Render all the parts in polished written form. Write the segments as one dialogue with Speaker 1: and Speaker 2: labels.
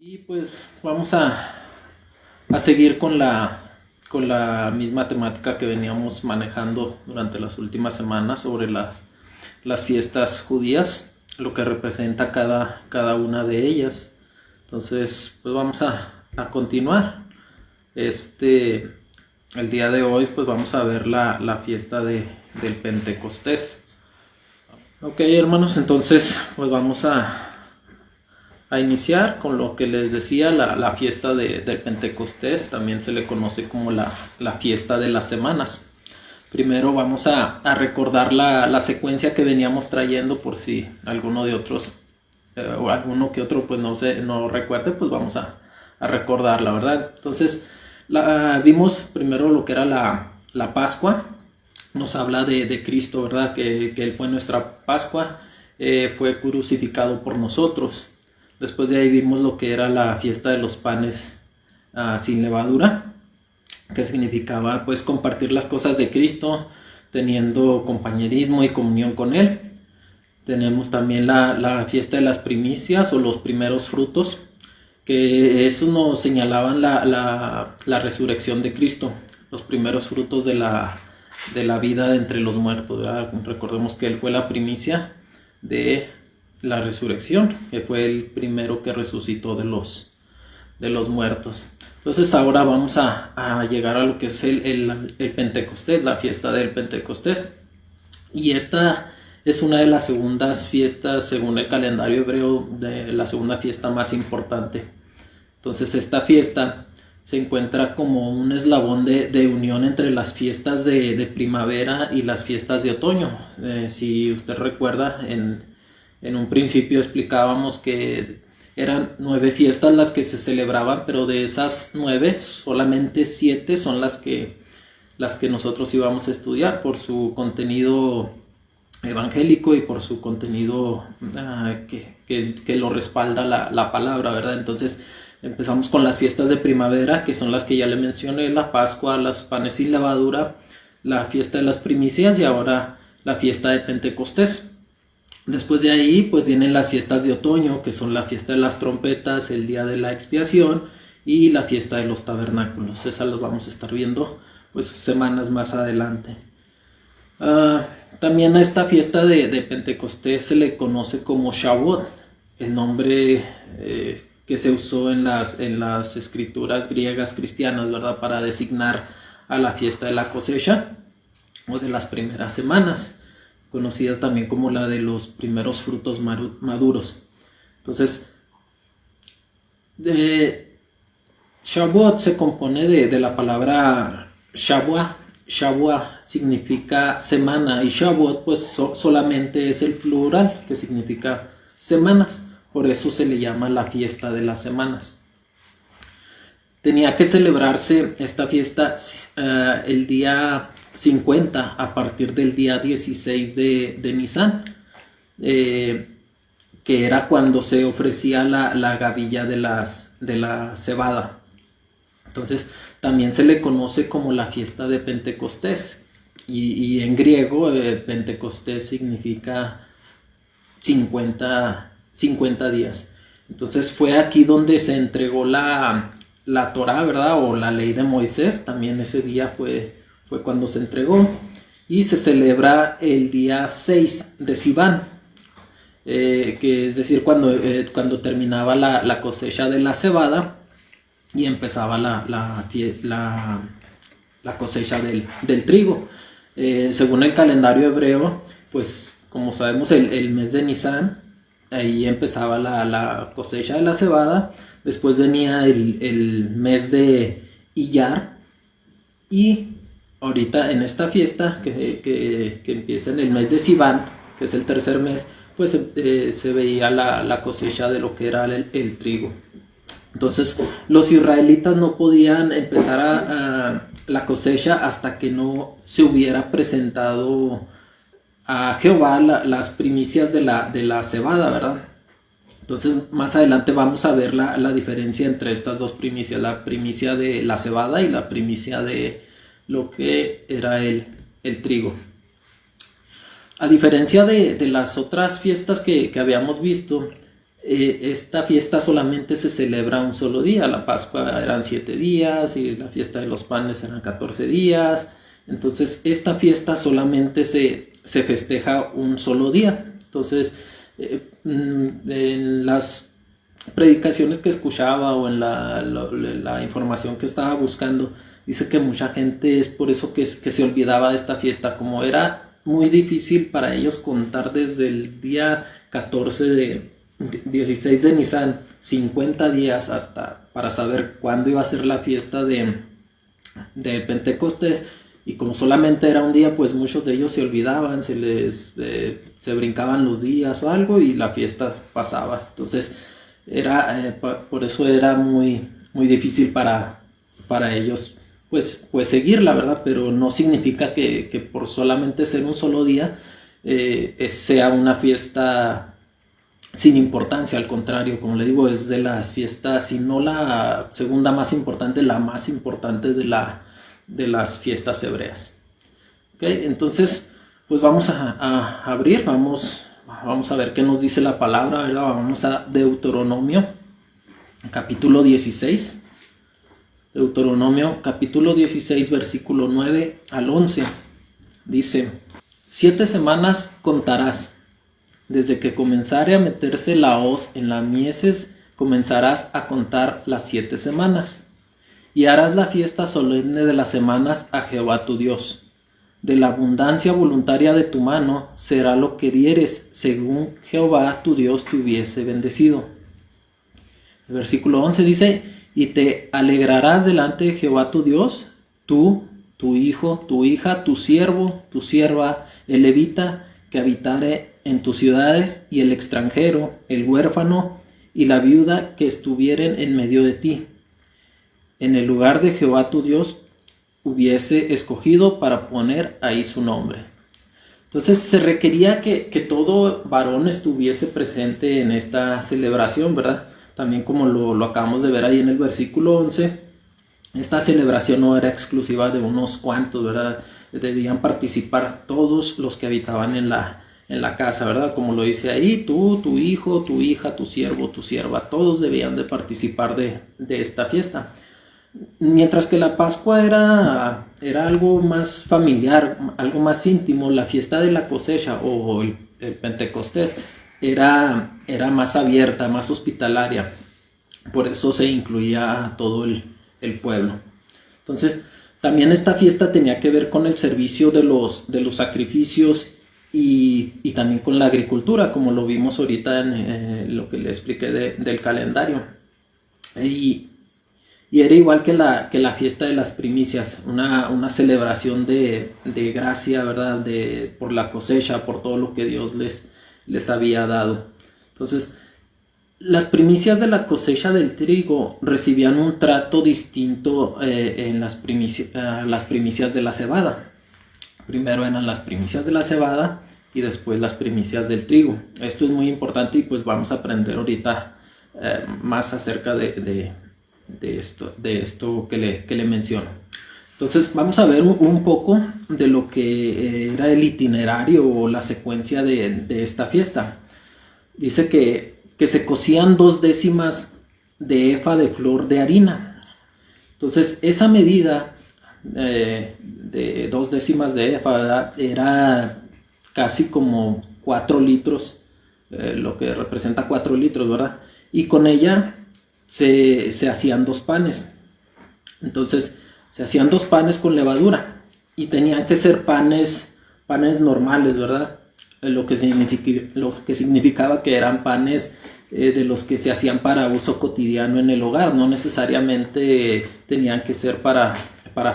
Speaker 1: Y pues vamos a seguir con la misma temática que veníamos manejando durante las últimas semanas sobre las fiestas judías, lo que representa cada una de ellas. Entonces, pues vamos a continuar. El día de hoy, pues vamos a ver la fiesta del Pentecostés. Ok, hermanos, entonces, pues vamos a iniciar con lo que les decía, la fiesta del Pentecostés. También se le conoce como la fiesta de las semanas. Primero vamos a recordar la secuencia que veníamos trayendo, por si alguno de otros o alguno que otro pues no recuerde, pues vamos a recordarla, ¿verdad? Entonces vimos primero lo que era la Pascua. Nos habla de Cristo, ¿verdad? Que Él fue nuestra Pascua, fue crucificado por nosotros. Después de ahí vimos lo que era la fiesta de los panes sin levadura, que significaba pues compartir las cosas de Cristo, teniendo compañerismo y comunión con Él. Tenemos también la fiesta de las primicias o los primeros frutos, que eso nos señalaban la resurrección de Cristo, los primeros frutos de la vida de entre los muertos, ¿verdad? Recordemos que Él fue la primicia de la resurrección, que fue el primero que resucitó de los muertos. Entonces ahora vamos a llegar a lo que es el Pentecostés, la fiesta del Pentecostés. Y esta es una de las segundas fiestas, según el calendario hebreo, de la segunda fiesta más importante. Entonces esta fiesta se encuentra como un eslabón de unión entre las fiestas de primavera y las fiestas de otoño. Si usted recuerda, en un principio explicábamos que eran 9 fiestas las que se celebraban, pero de esas 9, solamente 7 son las que nosotros íbamos a estudiar por su contenido evangélico y por su contenido que lo respalda la palabra, ¿verdad? Entonces empezamos con las fiestas de primavera, que son las que ya le mencioné: la Pascua, los panes sin levadura, la fiesta de las primicias y ahora la fiesta de Pentecostés. Después de ahí pues vienen las fiestas de otoño, que son la fiesta de las trompetas, el día de la expiación y la fiesta de los tabernáculos. Esas las vamos a estar viendo pues semanas más adelante. También a esta fiesta de Pentecostés se le conoce como Shavuot, el nombre que se usó en las escrituras griegas cristianas, ¿verdad?, para designar a la fiesta de la cosecha o de las primeras semanas, conocida también como la de los primeros frutos maduros. Entonces, Shavuot se compone de la palabra Shavua. Shavua significa semana y Shavuot pues solamente es el plural, que significa semanas. Por eso se le llama la fiesta de las semanas. Tenía que celebrarse esta fiesta el día 50 a partir del día 16 de Nisan, que era cuando se ofrecía la gavilla de la cebada. Entonces también se le conoce como la fiesta de Pentecostés, y en griego Pentecostés significa 50 días. Entonces fue aquí donde se entregó la Torá, ¿verdad?, o la ley de Moisés. También ese día fue cuando se entregó, y se celebra el día 6 de Sivan, que es decir, cuando terminaba la cosecha de la cebada y empezaba la cosecha del trigo. Según el calendario hebreo, pues como sabemos, el mes de Nisan, ahí empezaba la cosecha de la cebada. Después venía el mes de Iyar, y ahorita en esta fiesta que empieza en el mes de Sivan, que es el tercer mes, pues se veía la cosecha de lo que era el trigo. Entonces los israelitas no podían empezar la cosecha hasta que no se hubiera presentado a Jehová las primicias de la cebada, ¿verdad? Entonces más adelante vamos a ver la diferencia entre estas dos primicias: la primicia de la cebada y la primicia de lo que era el trigo. A diferencia de las otras fiestas que habíamos visto, esta fiesta solamente se celebra un solo día. La Pascua eran 7 días y la fiesta de los panes eran 14 días. Entonces esta fiesta solamente se festeja un solo día. Entonces en las predicaciones que escuchaba o en la información que estaba buscando, dice que mucha gente es por eso que se olvidaba de esta fiesta, como era muy difícil para ellos contar desde el día 14 de 16 de Nisan, 50 días hasta para saber cuándo iba a ser la fiesta de Pentecostés. Y como solamente era un día, pues muchos de ellos se olvidaban, se brincaban los días o algo y la fiesta pasaba. Entonces por eso era muy, muy difícil para ellos pues seguirla, ¿verdad? Pero no significa que por solamente ser un solo día sea una fiesta sin importancia. Al contrario, como le digo, es de las fiestas, si no la segunda más importante, la más importante de las fiestas hebreas. ¿Okay? Entonces, pues vamos a abrir, vamos a ver qué nos dice la palabra, ¿verdad? Vamos a Deuteronomio, capítulo 16. Deuteronomio, capítulo 16, versículo 9 al 11. Dice: 7 semanas contarás. Desde que comenzare a meterse la hoz en las mieses, comenzarás a contar las 7 semanas. Y harás la fiesta solemne de las semanas a Jehová tu Dios. De la abundancia voluntaria de tu mano será lo que dieres, según Jehová tu Dios te hubiese bendecido. El versículo 11 dice: y te alegrarás delante de Jehová tu Dios, tú, tu hijo, tu hija, tu siervo, tu sierva, el levita que habitare en tus ciudades, y el extranjero, el huérfano y la viuda que estuvieren en medio de ti, en el lugar de Jehová tu Dios hubiese escogido para poner ahí su nombre. Entonces se requería que todo varón estuviese presente en esta celebración, ¿verdad? También como lo acabamos de ver ahí en el versículo 11, esta celebración no era exclusiva de unos cuantos, ¿verdad? Debían participar todos los que habitaban en la casa, ¿verdad? Como lo dice ahí, tú, tu hijo, tu hija, tu siervo, tu sierva, todos debían de participar de esta fiesta. Mientras que la Pascua era algo más familiar, algo más íntimo, la fiesta de la cosecha o el Pentecostés era más abierta, más hospitalaria. Por eso se incluía a todo el pueblo. Entonces, también esta fiesta tenía que ver con el servicio de los sacrificios y también con la agricultura, como lo vimos ahorita en lo que le expliqué del calendario. Y era igual que la fiesta de las primicias, una celebración de gracia, ¿verdad? Por la cosecha, por todo lo que Dios les había dado. Entonces, las primicias de la cosecha del trigo recibían un trato distinto en las primicias de la cebada. Primero eran las primicias de la cebada y después las primicias del trigo. Esto es muy importante y pues vamos a aprender ahorita más acerca de esto que le menciono. Entonces vamos a ver un poco de lo que era el itinerario o la secuencia de esta fiesta. Dice que se cocían 2 décimas de efa de flor de harina. Entonces esa medida de 2 décimas de efa, ¿verdad? Era casi como 4 litros, lo que representa 4 litros, ¿verdad? Y con ella se hacían 2 panes. Entonces se hacían 2 panes con levadura y tenían que ser panes normales, ¿verdad? Lo que significaba que eran panes de los que se hacían para uso cotidiano en el hogar, no necesariamente tenían que ser para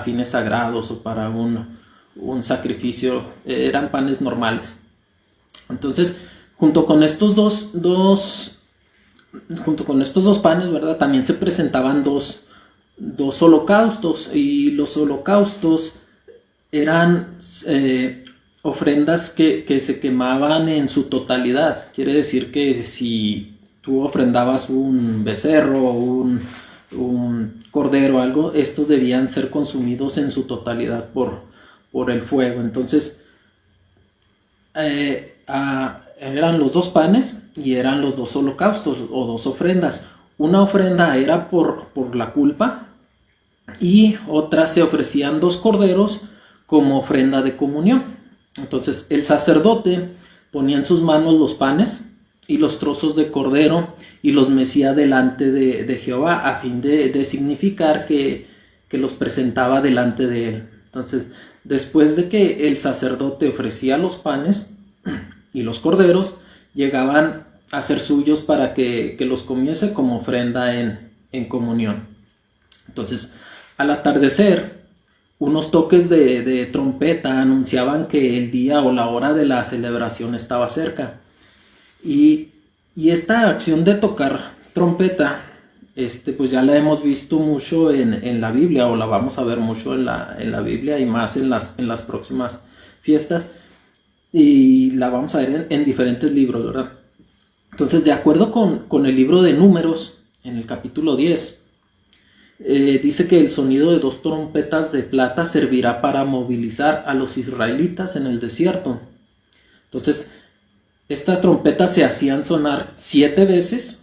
Speaker 1: fines sagrados o para un sacrificio, eran panes normales. Entonces, junto con estos dos panes, ¿verdad? También se presentaban dos holocaustos, y los holocaustos eran ofrendas que se quemaban en su totalidad. Quiere decir que si tú ofrendabas un becerro, un cordero o algo, estos debían ser consumidos en su totalidad por el fuego. Entonces, eran los 2 panes y eran los 2 holocaustos o 2 ofrendas. Una ofrenda era por la culpa y otra se ofrecían 2 corderos como ofrenda de comunión. Entonces el sacerdote ponía en sus manos los panes y los trozos de cordero y los mecía delante de Jehová a fin de significar que los presentaba delante de él. Entonces, después de que el sacerdote ofrecía los panes y los corderos, llegaban a ser suyos para que los comiese como ofrenda en comunión. Entonces, al atardecer, unos toques de trompeta anunciaban que el día o la hora de la celebración estaba cerca. Y esta acción de tocar trompeta, pues ya la hemos visto mucho en la Biblia, o la vamos a ver mucho en la Biblia y más en las próximas fiestas, y la vamos a ver en diferentes libros, ¿verdad? Entonces, de acuerdo con el libro de Números, en el capítulo 10, dice que el sonido de 2 trompetas de plata servirá para movilizar a los israelitas en el desierto. Entonces, estas trompetas se hacían sonar 7 veces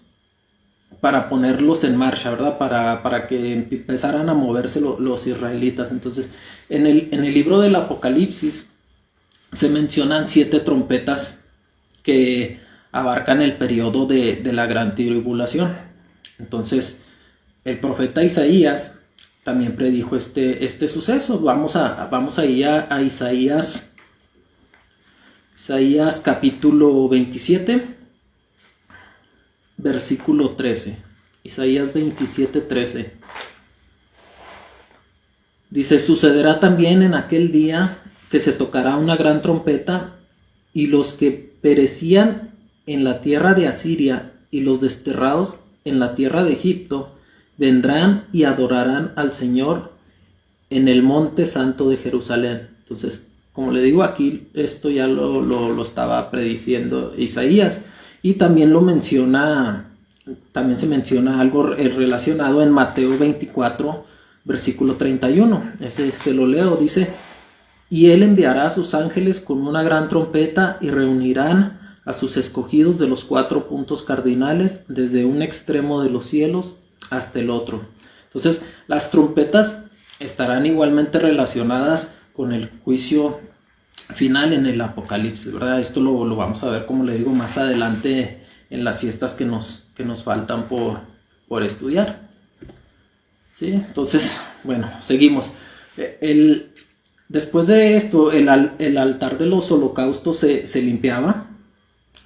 Speaker 1: para ponerlos en marcha, ¿verdad? Para que empezaran a moverse los israelitas. Entonces, en el libro del Apocalipsis se mencionan 7 trompetas que abarcan el periodo de la gran tribulación. Entonces, el profeta Isaías también predijo este suceso. Vamos a ir a Isaías capítulo 27, versículo 13. Isaías 27, 13. Dice: sucederá también en aquel día que se tocará una gran trompeta, y los que perecían en la tierra de Asiria y los desterrados en la tierra de Egipto vendrán y adorarán al Señor en el monte santo de Jerusalén. Entonces, como le digo, aquí esto ya lo estaba prediciendo Isaías, y también también se menciona algo relacionado en Mateo 24, versículo 31. Ese se lo leo, dice: y él enviará a sus ángeles con una gran trompeta y reunirán a sus escogidos de los 4 puntos cardinales, desde un extremo de los cielos hasta el otro. Entonces, las trompetas estarán igualmente relacionadas con el juicio final en el Apocalipsis, ¿verdad? Esto lo vamos a ver, como le digo, más adelante en las fiestas que nos faltan por estudiar. ¿Sí? Entonces, bueno, seguimos. Después de esto, el altar de los holocaustos se limpiaba.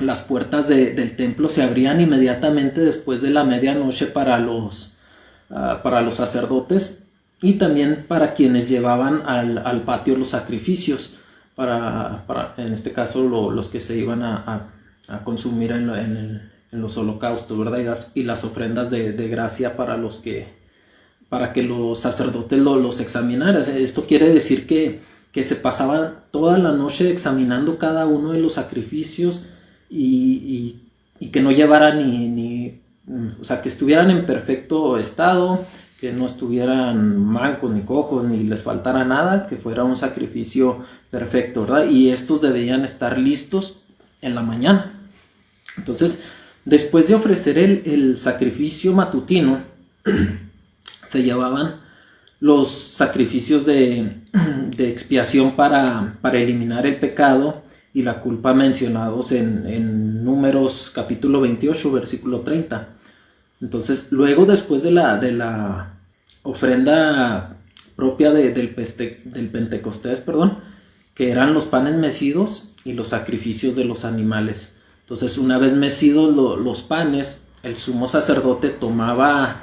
Speaker 1: Las puertas del templo se abrían inmediatamente después de la medianoche para los sacerdotes y también para quienes llevaban al patio los sacrificios, en este caso los que se iban a consumir en los holocaustos, ¿verdad? Y las ofrendas de gracia para que los sacerdotes los examinaran. Esto quiere decir que se pasaban toda la noche examinando cada uno de los sacrificios y que no llevaran o sea, que estuvieran en perfecto estado, que no estuvieran mancos ni cojos, ni les faltara nada, que fuera un sacrificio perfecto, ¿verdad? Y estos debían estar listos en la mañana. Entonces, después de ofrecer el sacrificio matutino, se llevaban los sacrificios de expiación para eliminar el pecado y la culpa mencionados en Números capítulo 28, versículo 30. Entonces, luego, después de la ofrenda propia del Pentecostés, que eran los panes mecidos y los sacrificios de los animales. Entonces, una vez mecidos los panes, el sumo sacerdote tomaba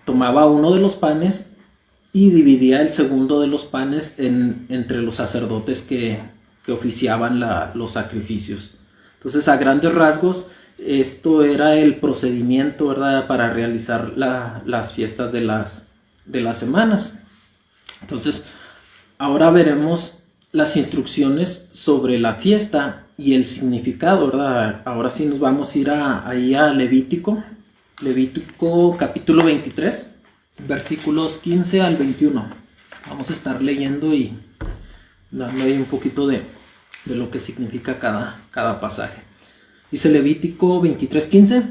Speaker 1: uno de los panes y dividía el segundo de los panes entre los sacerdotes que oficiaban los sacrificios. Entonces, a grandes rasgos, esto era el procedimiento, ¿verdad?, para realizar las fiestas de las semanas. Entonces, ahora veremos las instrucciones sobre la fiesta y el significado, ¿verdad? Ahora sí nos vamos a ir ahí a Levítico capítulo 23, versículos 15 al 21. Vamos a estar leyendo y dando ahí un poquito de lo que significa cada pasaje. Dice Levítico 23:15: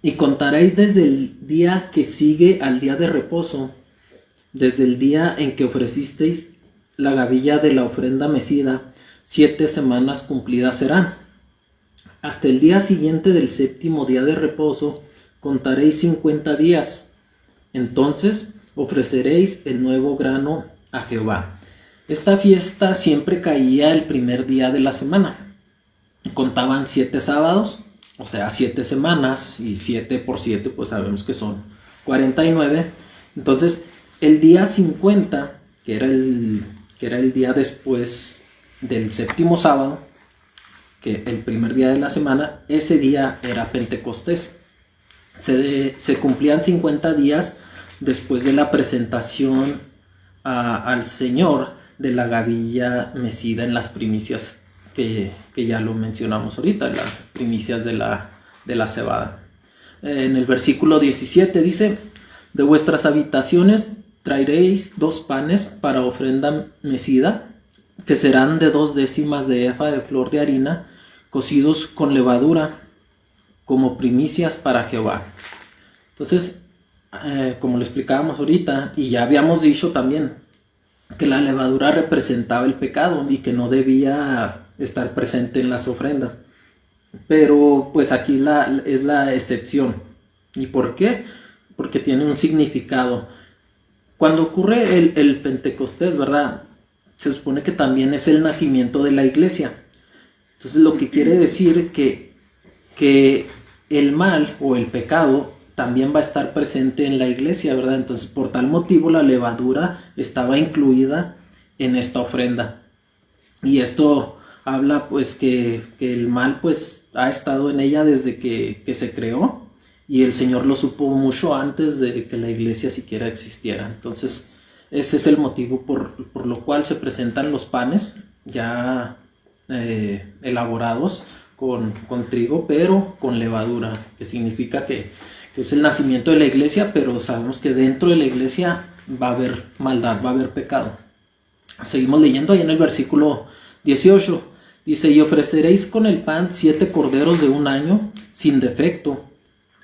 Speaker 1: y contaréis desde el día que sigue al día de reposo, desde el día en que ofrecisteis la gavilla de la ofrenda mecida, 7 semanas cumplidas serán. Hasta el día siguiente del séptimo día de reposo contaréis 50 días. Entonces ofreceréis el nuevo grano a Jehová. Esta fiesta siempre caía el primer día de la semana. Contaban 7 sábados, o sea, 7 semanas, y 7 por 7, pues sabemos que son 49. Entonces, el día 50, que era el día después del séptimo sábado, que el primer día de la semana, ese día era Pentecostés. Se cumplían 50 días después de la presentación al Señor de la gavilla mecida en las primicias, que ya lo mencionamos ahorita, las primicias de la cebada. En el versículo 17 dice: de vuestras habitaciones traeréis 2 panes para ofrenda mecida, que serán de 2 décimas de efa de flor de harina, cocidos con levadura, como primicias para Jehová. Entonces, como lo explicábamos ahorita, y ya habíamos dicho también, que la levadura representaba el pecado y que no debía estar presente en las ofrendas. Pero pues aquí es la excepción. ¿Y por qué? Porque tiene un significado. Cuando ocurre el Pentecostés, ¿verdad?, se supone que también es el nacimiento de la iglesia. Entonces, lo que quiere decir que el mal o el pecado también va a estar presente en la iglesia, ¿verdad? Entonces, por tal motivo, la levadura estaba incluida en esta ofrenda. Y esto habla, pues, que el mal, pues, ha estado en ella desde que se creó, y el Señor lo supo mucho antes de que la iglesia siquiera existiera. Entonces, ese es el motivo por lo cual se presentan los panes ya elaborados con trigo, pero con levadura, que significa que es el nacimiento de la iglesia, pero sabemos que dentro de la iglesia va a haber maldad, va a haber pecado. Seguimos leyendo ahí en el versículo 18. Dice: y ofreceréis con el pan 7 corderos de 1 año, sin defecto,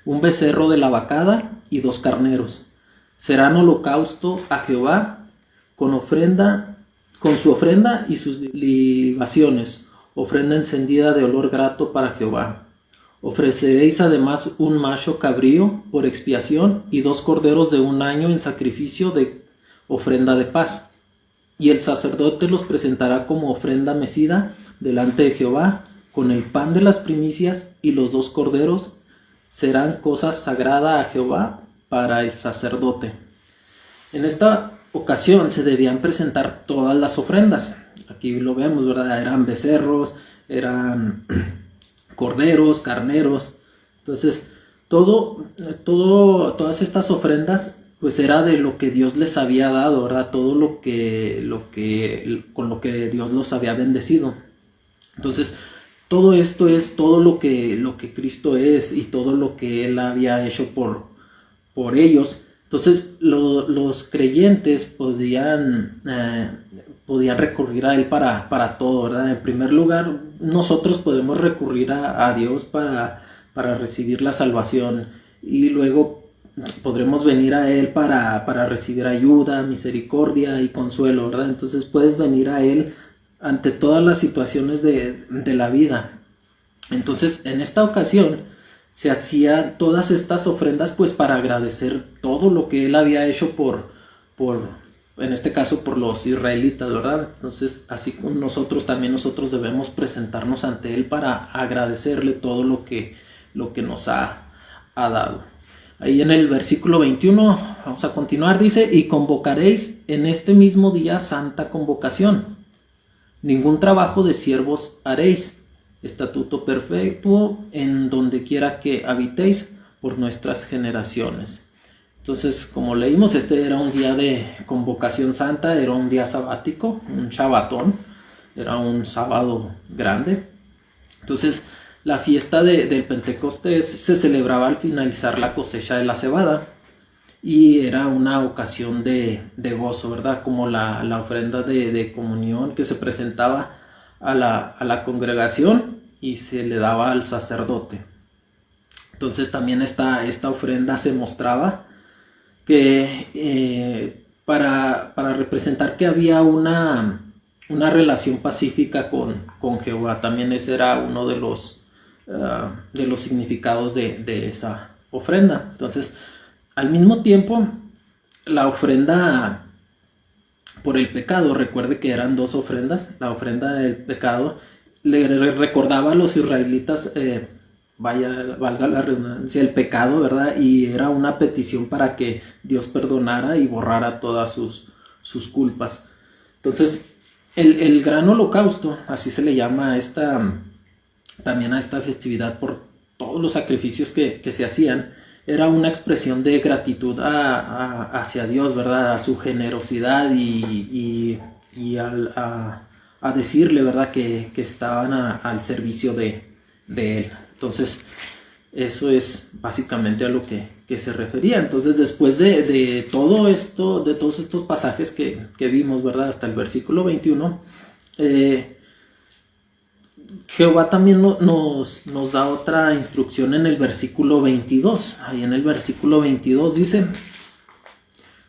Speaker 1: 1 becerro de la vacada y 2 carneros. Serán holocausto a Jehová con su ofrenda y sus libaciones, ofrenda encendida de olor grato para Jehová. Ofreceréis además 1 macho cabrío por expiación y 2 corderos de 1 año en sacrificio de ofrenda de paz. Y el sacerdote los presentará como ofrenda mecida delante de Jehová, con el pan de las primicias y los 2 corderos serán cosa sagrada a Jehová para el sacerdote. En esta ocasión se debían presentar todas las ofrendas. Aquí lo vemos, ¿verdad? Eran becerros, eran corderos, carneros. Entonces, todas estas ofrendas, pues era de lo que Dios les había dado, ¿verdad? Todo con lo que Dios los había bendecido. Entonces, todo esto es todo lo que Cristo es y todo lo que Él había hecho por ellos. Entonces, los creyentes podían recurrir a Él para todo, ¿verdad? En primer lugar, nosotros podemos recurrir a Dios para recibir la salvación, y luego podremos venir a Él para recibir ayuda, misericordia y consuelo, ¿verdad? Entonces puedes venir a Él ante todas las situaciones de la vida. Entonces, en esta ocasión se hacían todas estas ofrendas, pues, para agradecer todo lo que Él había hecho en este caso, por los israelitas, ¿verdad? Entonces, así como nosotros debemos presentarnos ante Él para agradecerle todo lo que nos ha dado. Ahí en el versículo 21, vamos a continuar, dice: y convocaréis en este mismo día santa convocación. Ningún trabajo de siervos haréis. Estatuto perpetuo en donde quiera que habitéis por nuestras generaciones. Entonces, como leímos, este era un día de convocación santa, era un día sabático, un shabatón, era un sábado grande. Entonces, la fiesta del Pentecostés se celebraba al finalizar la cosecha de la cebada, y era una ocasión de gozo, ¿verdad? Como la ofrenda de comunión que se presentaba a la congregación, y se le daba al sacerdote. Entonces también esta ofrenda se mostraba que para representar que había una relación pacífica con Jehová. También ese era uno de los significados de esa ofrenda. Entonces, al mismo tiempo, la ofrenda por el pecado, recuerde que eran dos ofrendas. La ofrenda del pecado le recordaba a los israelitas, valga la redundancia, el pecado, ¿verdad? Y era una petición para que Dios perdonara y borrara todas sus culpas. Entonces, el gran holocausto, así se le llama también a esta festividad por todos los sacrificios que se hacían, era una expresión de gratitud hacia Dios, ¿verdad? A su generosidad y a decirle, ¿verdad? Que estaban al servicio de Él. Entonces, eso es básicamente a lo que se refería. Entonces, después de todo esto, de todos estos pasajes que vimos, ¿verdad? Hasta el versículo 21, Jehová también nos da otra instrucción en el versículo 22. Ahí en el versículo 22 dice: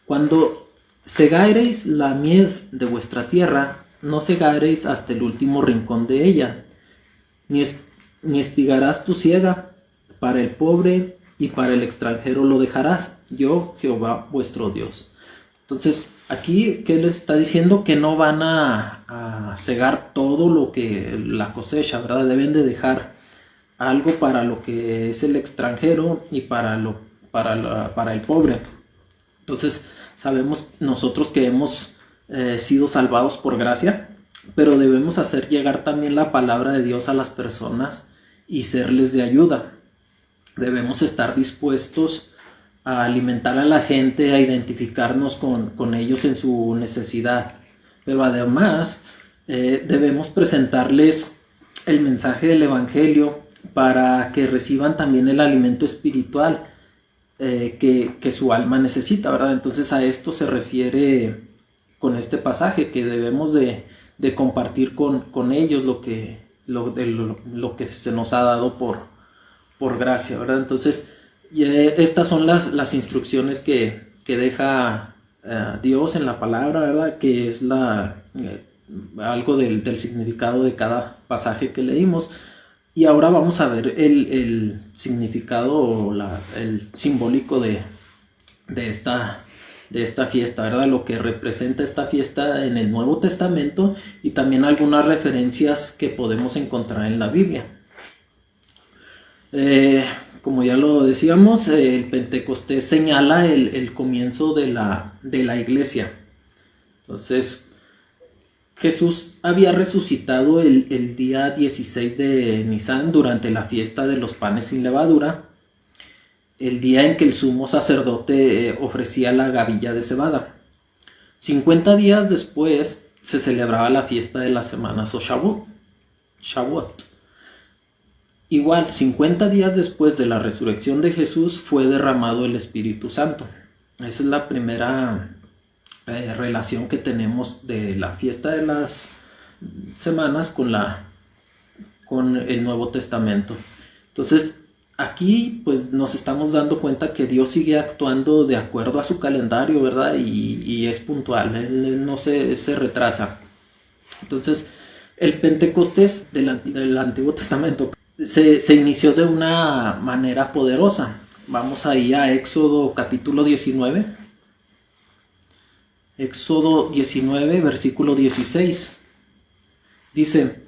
Speaker 1: cuando segareis la mies de vuestra tierra, no segareis hasta el último rincón de ella, ni espigarás tu siega, para el pobre y para el extranjero lo dejarás, yo Jehová vuestro Dios. Entonces, aquí, ¿qué les está diciendo? Que no van a cegar todo lo que la cosecha, ¿verdad? Deben de dejar algo para lo que es el extranjero y para el pobre. Entonces, sabemos nosotros que hemos sido salvados por gracia, pero debemos hacer llegar también la palabra de Dios a las personas y serles de ayuda. Debemos estar dispuestos a alimentar a la gente, a identificarnos con ellos en su necesidad. Pero además debemos presentarles el mensaje del Evangelio para que reciban también el alimento espiritual que su alma necesita, ¿verdad? Entonces a esto se refiere con este pasaje, que debemos de compartir con ellos lo que se nos ha dado por gracia, ¿verdad? Entonces, estas son las instrucciones que deja Dios en la palabra, ¿verdad? Que es algo del significado de cada pasaje que leímos. Y ahora vamos a ver el significado o el simbólico de esta fiesta, ¿verdad? Lo que representa esta fiesta en el Nuevo Testamento y también algunas referencias que podemos encontrar en la Biblia. Como ya lo decíamos, el Pentecostés señala el comienzo de la iglesia. Entonces, Jesús había resucitado el día 16 de Nisan durante la fiesta de los panes sin levadura, el día en que el sumo sacerdote ofrecía la gavilla de cebada. 50 días después se celebraba la fiesta de las semanas o Shavuot. Igual, 50 días después de la resurrección de Jesús fue derramado el Espíritu Santo. Esa es la primera relación que tenemos de la fiesta de las semanas con el Nuevo Testamento. Entonces, aquí pues nos estamos dando cuenta que Dios sigue actuando de acuerdo a su calendario, ¿verdad? Y es puntual, Él no se retrasa. Entonces, el Pentecostés del Antiguo Testamento se inició de una manera poderosa. Vamos ahí a Éxodo capítulo 19. Éxodo 19, versículo 16. Dice: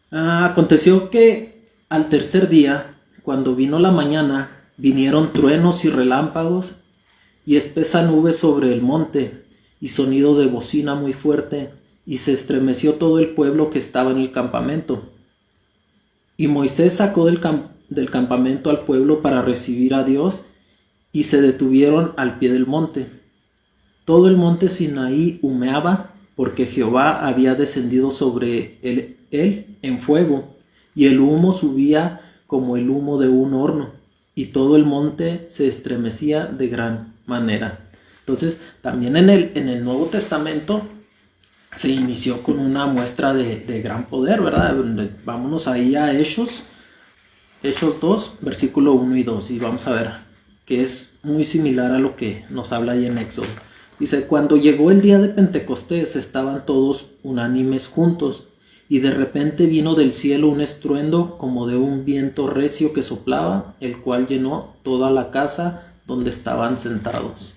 Speaker 1: aconteció que al tercer día, cuando vino la mañana, vinieron truenos y relámpagos y espesa nube sobre el monte y sonido de bocina muy fuerte, y se estremeció todo el pueblo que estaba en el campamento. Y Moisés sacó del campamento al pueblo para recibir a Dios, y se detuvieron al pie del monte. Todo el monte Sinaí humeaba, porque Jehová había descendido sobre él en fuego, y el humo subía como el humo de un horno, y todo el monte se estremecía de gran manera. Entonces, también en el Nuevo Testamento se inició con una muestra de gran poder, ¿verdad? Vámonos ahí a Hechos 2, versículo 1 y 2, y vamos a ver que es muy similar a lo que nos habla ahí en Éxodo. Dice: cuando llegó el día de Pentecostés, estaban todos unánimes juntos, y de repente vino del cielo un estruendo como de un viento recio que soplaba, el cual llenó toda la casa donde estaban sentados.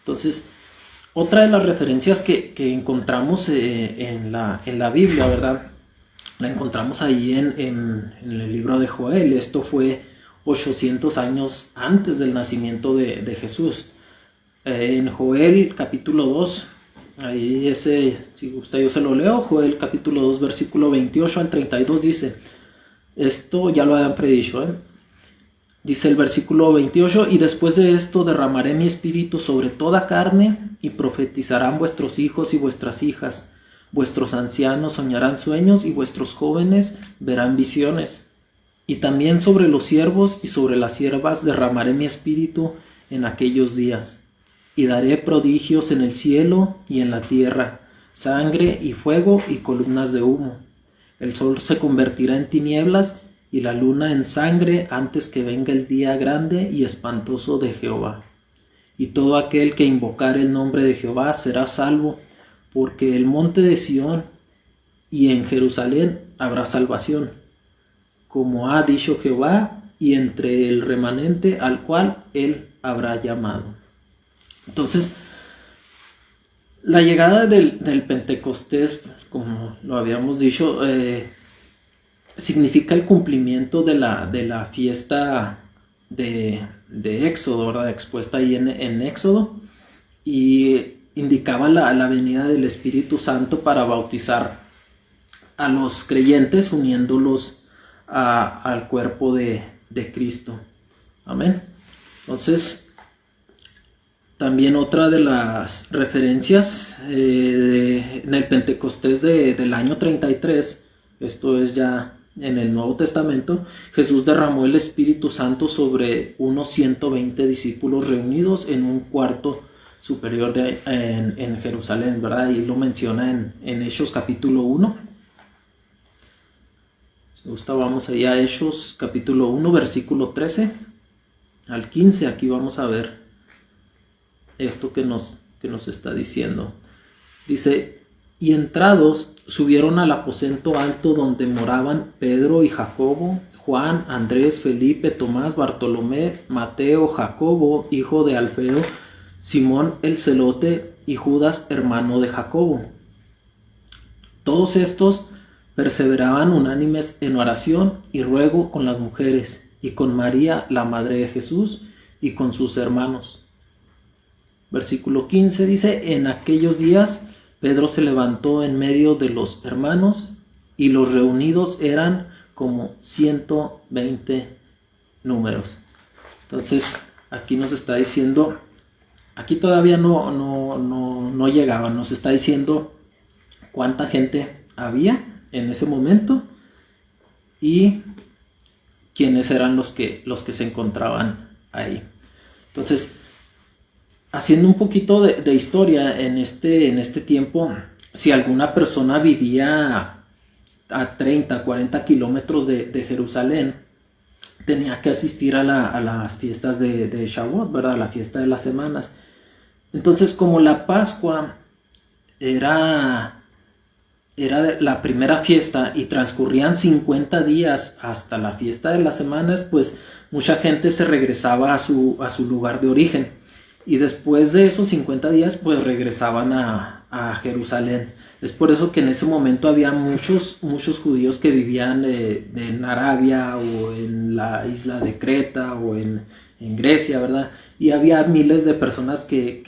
Speaker 1: Entonces, otra de las referencias que encontramos en la Biblia, ¿verdad? La encontramos ahí en el libro de Joel. Esto fue 800 años antes del nacimiento de Jesús. En Joel capítulo 2, ahí si gusta yo se lo leo. Joel capítulo 2, versículo 28 al 32 dice, esto ya lo habían predicho, dice el versículo 28, y después de esto derramaré mi espíritu sobre toda carne, y profetizarán vuestros hijos y vuestras hijas. Vuestros ancianos soñarán sueños, y vuestros jóvenes verán visiones. Y también sobre los siervos y sobre las siervas derramaré mi espíritu en aquellos días. Y daré prodigios en el cielo y en la tierra, sangre y fuego y columnas de humo. El sol se convertirá en tinieblas y la luna en sangre antes que venga el día grande y espantoso de Jehová. Y todo aquel que invocare el nombre de Jehová será salvo, porque el monte de Sión y en Jerusalén habrá salvación, como ha dicho Jehová, y entre el remanente al cual él habrá llamado. Entonces, la llegada del Pentecostés, como lo habíamos dicho, significa el cumplimiento de la fiesta de Éxodo, ¿verdad? Expuesta ahí en Éxodo, y indicaba la venida del Espíritu Santo para bautizar a los creyentes, uniéndolos al cuerpo de Cristo. Amén. Entonces, también otra de las referencias en el Pentecostés del año 33, esto es ya en el Nuevo Testamento, Jesús derramó el Espíritu Santo sobre unos 120 discípulos reunidos en un cuarto superior en Jerusalén, ¿verdad? Y lo menciona en Hechos capítulo 1. Si gusta, vamos allá a Hechos capítulo 1, versículo 13 al 15. Aquí vamos a ver esto que nos está diciendo. Dice: y entrados subieron al aposento alto donde moraban Pedro y Jacobo, Juan, Andrés, Felipe, Tomás, Bartolomé, Mateo, Jacobo, hijo de Alfeo, Simón el celote y Judas, hermano de Jacobo. Todos estos perseveraban unánimes en oración y ruego con las mujeres, y con María, la madre de Jesús, y con sus hermanos. Versículo 15 dice: en aquellos días Pedro se levantó en medio de los hermanos, y los reunidos eran como 120 números. Entonces, aquí nos está diciendo, aquí todavía no llegaban, nos está diciendo cuánta gente había en ese momento y quiénes eran los que se encontraban ahí. Entonces, haciendo un poquito de historia en este tiempo, si alguna persona vivía a 30, 40 kilómetros de Jerusalén, tenía que asistir a las fiestas de Shavuot, ¿verdad? La fiesta de las semanas. Entonces, como la Pascua era la primera fiesta y transcurrían 50 días hasta la fiesta de las semanas, pues mucha gente se regresaba a su lugar de origen. Y después de esos 50 días, pues regresaban a Jerusalén. Es por eso que en ese momento había muchos judíos que vivían en Arabia o en la isla de Creta o en Grecia, ¿verdad? Y había miles de personas que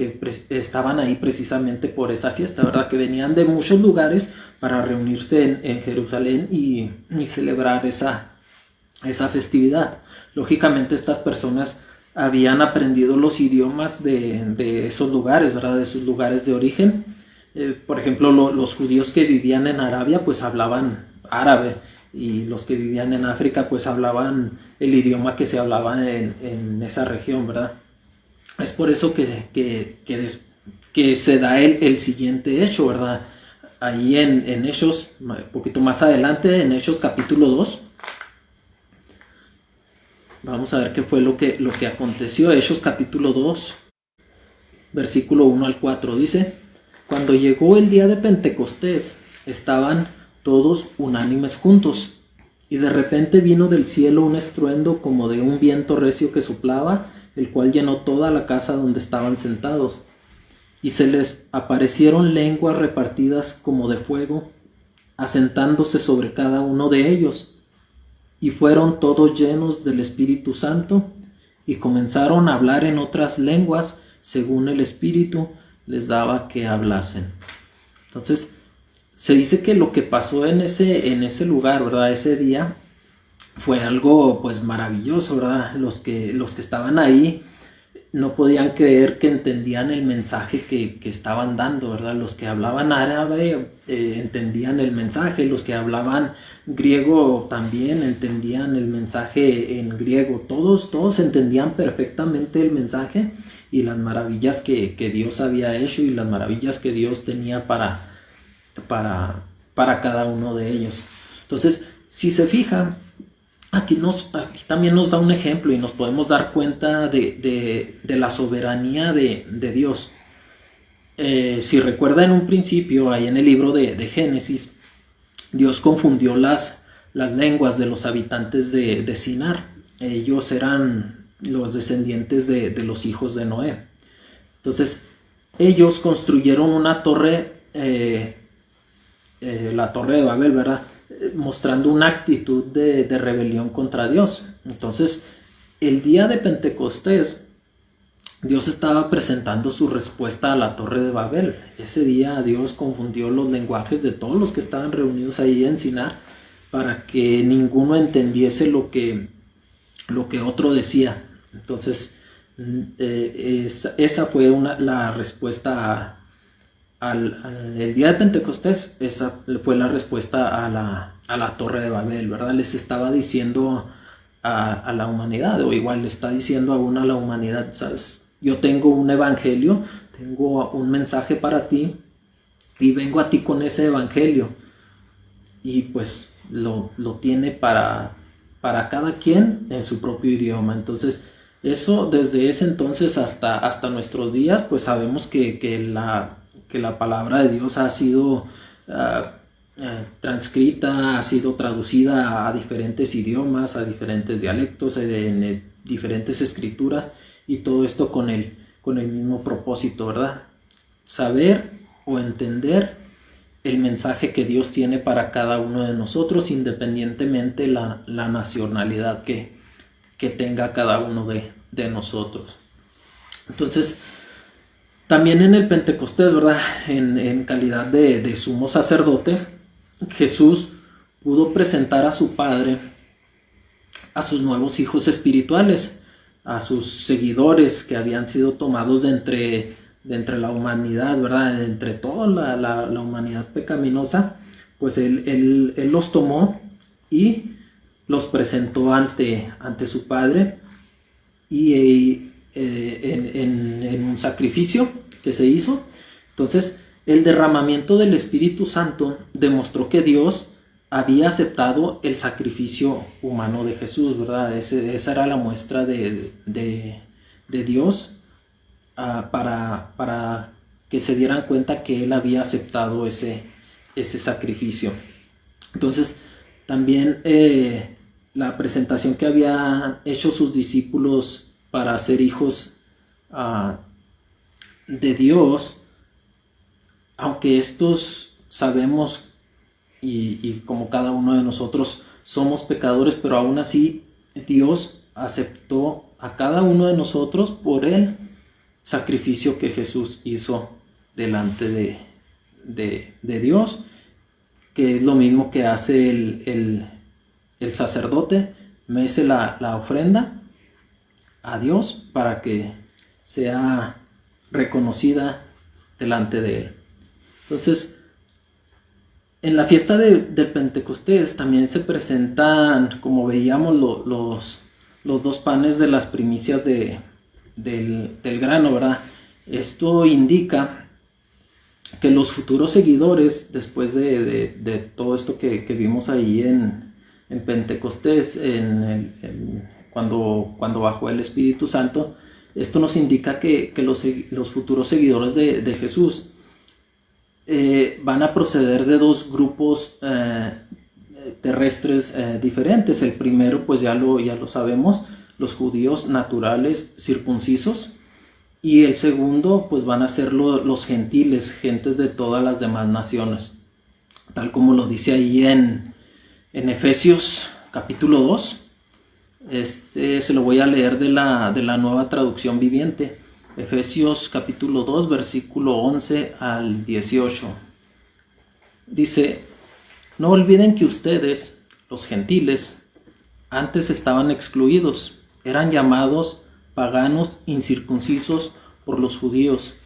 Speaker 1: estaban ahí precisamente por esa fiesta, ¿verdad? Que venían de muchos lugares para reunirse en Jerusalén y celebrar esa festividad. Lógicamente, estas personas habían aprendido los idiomas de esos lugares, ¿verdad? De sus lugares de origen. Por ejemplo, los judíos que vivían en Arabia pues hablaban árabe, y los que vivían en África pues hablaban el idioma que se hablaba en esa región, ¿verdad? Es por eso que se da el siguiente hecho, ¿verdad? ahí en Hechos, un poquito más adelante, en Hechos capítulo 2. Vamos a ver qué fue lo que aconteció. Hechos capítulo 2, versículo 1 al 4, dice: Cuando llegó el día de Pentecostés, estaban todos unánimes juntos, y de repente vino del cielo un estruendo como de un viento recio que soplaba, el cual llenó toda la casa donde estaban sentados. Y se les aparecieron lenguas repartidas como de fuego, asentándose sobre cada uno de ellos. Y fueron todos llenos del Espíritu Santo, y comenzaron a hablar en otras lenguas, según el Espíritu les daba que hablasen. Entonces, se dice que lo que pasó en ese lugar, ¿verdad? Ese día, fue algo pues maravilloso, ¿verdad? Los que estaban ahí no podían creer que entendían el mensaje que estaban dando, ¿verdad? Los que hablaban árabe entendían el mensaje, los que hablaban griego también entendían el mensaje en griego, todos entendían perfectamente el mensaje y las maravillas que Dios había hecho y las maravillas que Dios tenía para cada uno de ellos. Entonces, si se fijan, aquí también nos da un ejemplo y nos podemos dar cuenta de la soberanía de Dios. Si recuerda, en un principio, ahí en el libro de Génesis, Dios confundió las lenguas de los habitantes de Sinar. Ellos eran los descendientes de los hijos de Noé. Entonces, ellos construyeron una torre, la torre de Babel, ¿verdad? Mostrando una actitud de rebelión contra Dios. Entonces, el día de Pentecostés, Dios estaba presentando su respuesta a la torre de Babel. Ese día Dios confundió los lenguajes de todos los que estaban reunidos ahí en Sinar, para que ninguno entendiese lo que otro decía. Entonces, esa fue la respuesta el día de Pentecostés. Esa fue la respuesta a la torre de Babel, ¿verdad? Les estaba diciendo a la humanidad, o igual le está diciendo aún a la humanidad, ¿sabes? Yo tengo un evangelio, tengo un mensaje para ti, y vengo a ti con ese evangelio, y pues lo tiene para cada quien en su propio idioma. Entonces, eso desde ese entonces hasta nuestros días, pues sabemos que la palabra de Dios ha sido transcrita, ha sido traducida a diferentes idiomas, a diferentes dialectos, en diferentes escrituras, y todo esto con el mismo propósito, ¿verdad? Saber o entender el mensaje que Dios tiene para cada uno de nosotros, independientemente la nacionalidad que tenga cada uno de nosotros. Entonces, también en el Pentecostés, ¿verdad? En calidad de sumo sacerdote, Jesús pudo presentar a su Padre a sus nuevos hijos espirituales, a sus seguidores que habían sido tomados de entre la humanidad, ¿verdad? De entre toda la humanidad pecaminosa. Pues él los tomó y los presentó ante su Padre, y en un sacrificio que se hizo. Entonces, el derramamiento del Espíritu Santo demostró que Dios había aceptado el sacrificio humano de Jesús, ¿verdad? Esa era la muestra de Dios, para que se dieran cuenta que Él había aceptado ese sacrificio. Entonces, también la presentación que habían hecho sus discípulos para ser hijos de Dios, aunque estos sabemos y como cada uno de nosotros somos pecadores, pero aún así Dios aceptó a cada uno de nosotros por el sacrificio que Jesús hizo delante de Dios, que es lo mismo que hace el sacerdote. Mece la ofrenda a Dios para que sea reconocida delante de Él. Entonces, en la fiesta del Pentecostés también se presentan, como veíamos, los dos panes de las primicias del grano, ¿verdad? Esto indica que los futuros seguidores, después de todo esto que vimos ahí en Pentecostés, cuando bajó el Espíritu Santo, esto nos indica que los futuros seguidores de Jesús van a proceder de dos grupos terrestres diferentes. El primero, pues ya lo sabemos, los judíos naturales circuncisos, y el segundo, pues van a ser los gentiles, gentes de todas las demás naciones, tal como lo dice ahí en Efesios capítulo 2. Se lo voy a leer de la Nueva Traducción Viviente. Efesios capítulo 2, versículo 11 al 18. Dice: no olviden que ustedes, los gentiles, antes estaban excluidos, eran llamados paganos incircuncisos por los judíos,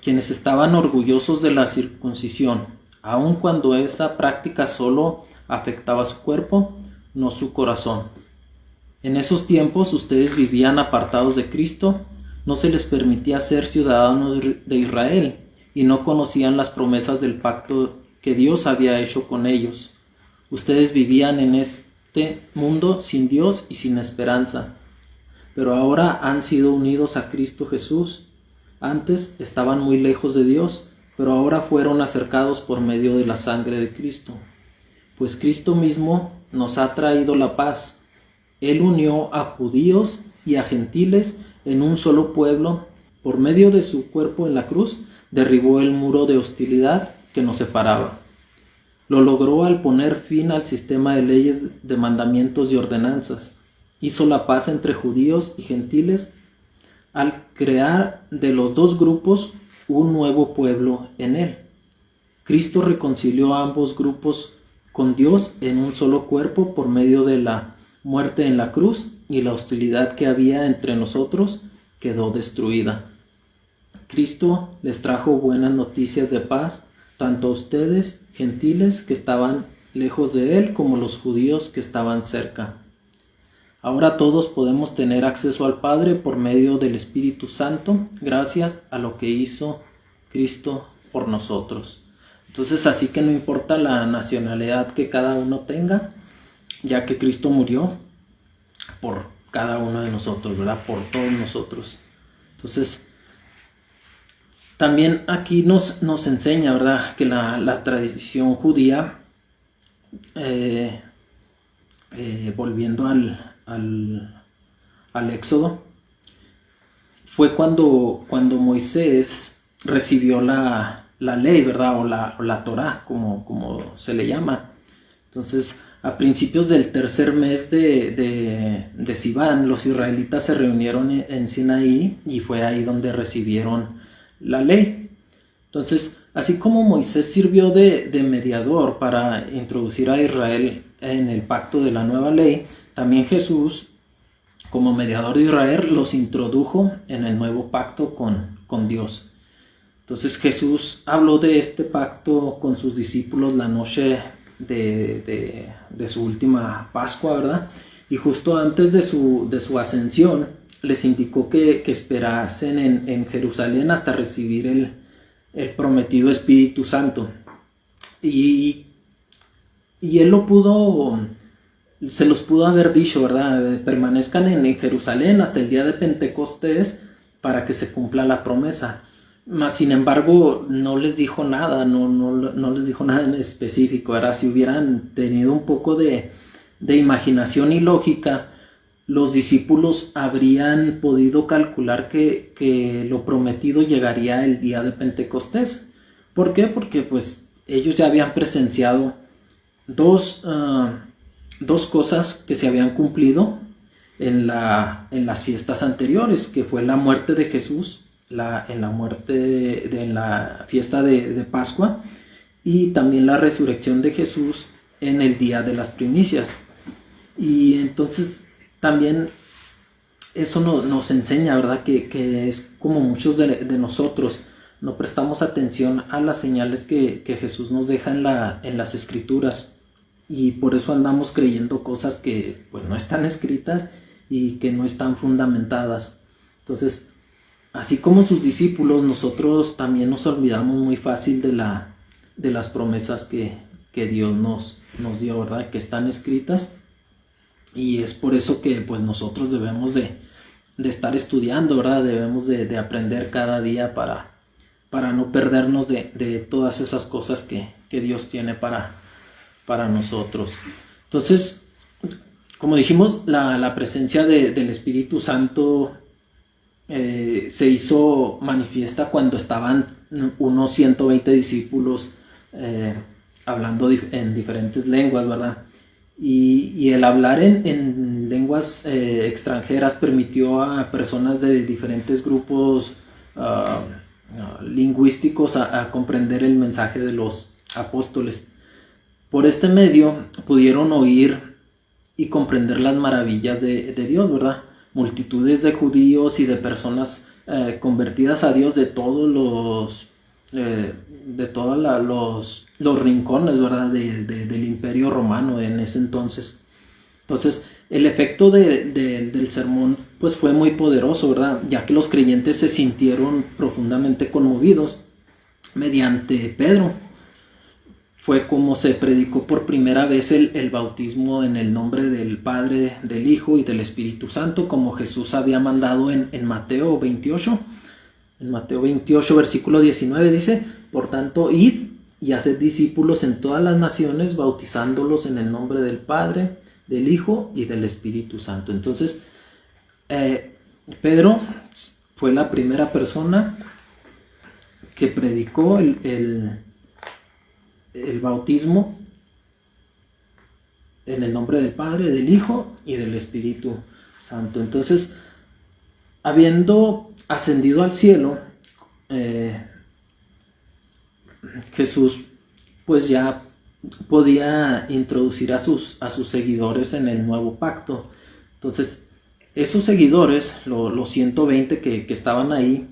Speaker 1: quienes estaban orgullosos de la circuncisión, aun cuando esa práctica solo afectaba su cuerpo, no su corazón. En esos tiempos ustedes vivían apartados de Cristo, no se les permitía ser ciudadanos de Israel y no conocían las promesas del pacto que Dios había hecho con ellos. Ustedes vivían en este mundo sin Dios y sin esperanza, pero ahora han sido unidos a Cristo Jesús. Antes estaban muy lejos de Dios, pero ahora fueron acercados por medio de la sangre de Cristo. Pues Cristo mismo nos ha traído la paz. Él unió a judíos y a gentiles en un solo pueblo. Por medio de su cuerpo en la cruz, derribó el muro de hostilidad que nos separaba. Lo logró al poner fin al sistema de leyes, de mandamientos y ordenanzas. Hizo la paz entre judíos y gentiles al crear de los dos grupos un nuevo pueblo en él. Cristo reconcilió a ambos grupos con Dios en un solo cuerpo por medio de la muerte en la cruz, y la hostilidad que había entre nosotros quedó destruida. Cristo les trajo buenas noticias de paz, tanto a ustedes, gentiles, que estaban lejos de él, como los judíos que estaban cerca. Ahora todos podemos tener acceso al Padre por medio del Espíritu Santo, gracias a lo que hizo Cristo por nosotros. Entonces, así que no importa la nacionalidad que cada uno tenga, ya que Cristo murió por cada uno de nosotros, ¿verdad? Por todos nosotros. Entonces, también aquí nos enseña, ¿verdad?, que la tradición judía, volviendo al Éxodo, fue cuando Moisés recibió la ley, ¿verdad?, o la Torá, como se le llama. Entonces, a principios del tercer mes de Sivan, los israelitas se reunieron en Sinaí, y fue ahí donde recibieron la ley. Entonces, así como Moisés sirvió de mediador para introducir a Israel en el pacto de la nueva ley, también Jesús, como mediador de Israel, los introdujo en el nuevo pacto con Dios. Entonces Jesús habló de este pacto con sus discípulos la noche de su última Pascua, ¿verdad? Y justo antes de su ascensión, les indicó que esperasen en Jerusalén hasta recibir el prometido Espíritu Santo. Y él se los pudo haber dicho, ¿verdad? Permanezcan en Jerusalén hasta el día de Pentecostés para que se cumpla la promesa. Mas, sin embargo, no les dijo nada, no les dijo nada en específico, ¿verdad? Si hubieran tenido un poco de imaginación y lógica, los discípulos habrían podido calcular que lo prometido llegaría el día de Pentecostés. ¿Por qué? Porque pues ellos ya habían presenciado dos cosas que se habían cumplido en las fiestas anteriores, que fue la muerte de Jesús en la fiesta de Pascua, y también la resurrección de Jesús en el día de las primicias. Y entonces también eso nos enseña, ¿verdad?, que es como muchos de nosotros no prestamos atención a las señales que Jesús nos deja en las Escrituras, y por eso andamos creyendo cosas que pues no están escritas y que no están fundamentadas. Entonces, así como sus discípulos, nosotros también nos olvidamos muy fácil de las promesas que Dios nos dio, ¿verdad? Que están escritas. Y es por eso que pues nosotros debemos de estar estudiando, ¿verdad? Debemos de aprender cada día para no perdernos de todas esas cosas que Dios tiene para nosotros. Entonces, como dijimos, la presencia del Espíritu Santo se hizo manifiesta cuando estaban unos 120 discípulos hablando en diferentes lenguas, ¿verdad? Y el hablar en lenguas extranjeras permitió a personas de diferentes grupos lingüísticos a comprender el mensaje de los apóstoles. Por este medio pudieron oír y comprender las maravillas de Dios, ¿verdad? Multitudes de judíos y de personas convertidas a Dios de todos los rincones, ¿verdad? Del Imperio Romano en ese entonces. Entonces, el efecto del sermón pues fue muy poderoso, ¿verdad? Ya que los creyentes se sintieron profundamente conmovidos mediante Pedro. Fue como se predicó por primera vez el bautismo en el nombre del Padre, del Hijo y del Espíritu Santo, como Jesús había mandado en Mateo 28. En Mateo 28, versículo 19 dice: por tanto, id y haced discípulos en todas las naciones, bautizándolos en el nombre del Padre, del Hijo y del Espíritu Santo. Entonces, Pedro fue la primera persona que predicó el bautismo en el nombre del Padre, del Hijo y del Espíritu Santo. Entonces, habiendo ascendido al cielo, Jesús pues ya podía introducir a sus seguidores en el nuevo pacto. Entonces, esos seguidores, los 120 que estaban ahí,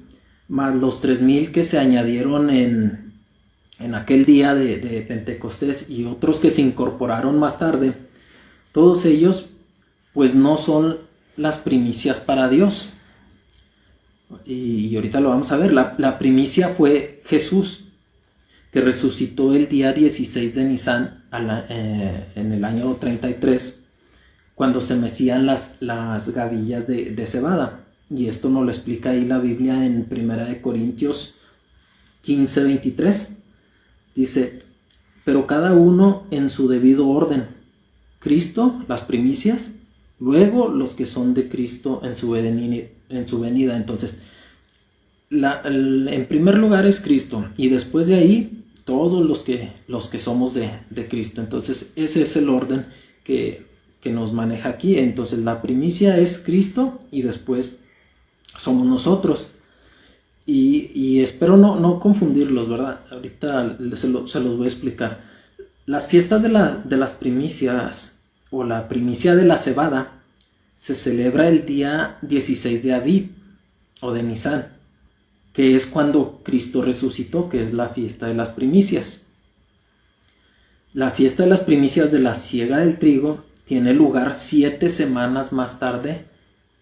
Speaker 1: más los 3000 que se añadieron en aquel día de Pentecostés y otros que se incorporaron más tarde, todos ellos pues no son las primicias para Dios. Y ahorita lo vamos a ver. La primicia fue Jesús, que resucitó el día 16 de Nisan en el año 33, cuando se mecían las gavillas de cebada. Y esto nos lo explica ahí la Biblia en 1 Corintios 15, 23. Dice: pero cada uno en su debido orden. Cristo, las primicias, luego los que son de Cristo en su venida. Entonces, en primer lugar es Cristo, y después de ahí todos los que somos de Cristo. Entonces, ese es el orden que nos maneja aquí. Entonces, la primicia es Cristo y después somos nosotros. Y espero no confundirlos, ¿verdad? Ahorita se los voy a explicar. Las fiestas de las primicias, o la primicia de la cebada, se celebra el día 16 de Aviv o de Nisan, que es cuando Cristo resucitó, que es la fiesta de las primicias. La fiesta de las primicias de la siega del trigo tiene lugar 7 semanas más tarde,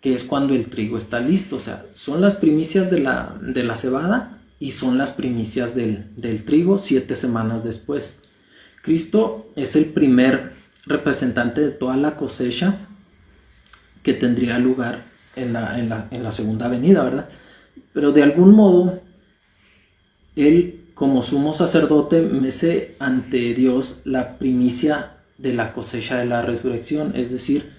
Speaker 1: que es cuando el trigo está listo. O sea, son las primicias de la cebada y son las primicias del trigo 7 semanas después. Cristo es el primer representante de toda la cosecha que tendría lugar en la segunda venida, ¿verdad? Pero de algún modo, Él, como sumo sacerdote, mece ante Dios la primicia de la cosecha de la resurrección, es decir,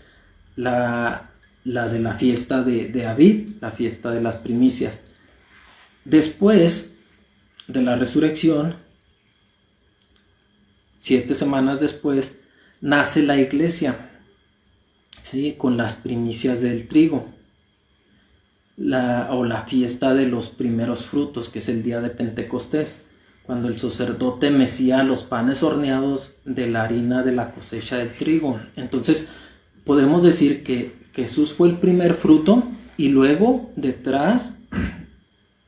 Speaker 1: la de la fiesta de Aviv, la fiesta de las primicias. Después de la resurrección, 7 semanas después, nace la iglesia, ¿sí? Con las primicias del trigo, o la fiesta de los primeros frutos, que es el día de Pentecostés, cuando el sacerdote mecía los panes horneados de la harina de la cosecha del trigo. Entonces, podemos decir que Jesús fue el primer fruto, y luego, detrás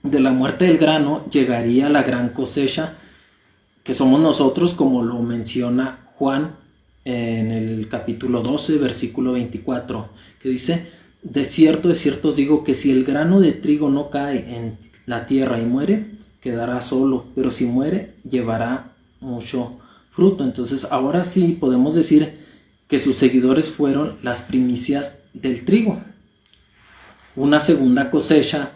Speaker 1: de la muerte del grano, llegaría la gran cosecha, que somos nosotros, como lo menciona Juan en el capítulo 12, versículo 24, que dice: de cierto os digo que si el grano de trigo no cae en la tierra y muere, quedará solo, pero si muere, llevará mucho fruto. Entonces ahora sí podemos decir que sus seguidores fueron las primicias del trigo. Una segunda cosecha,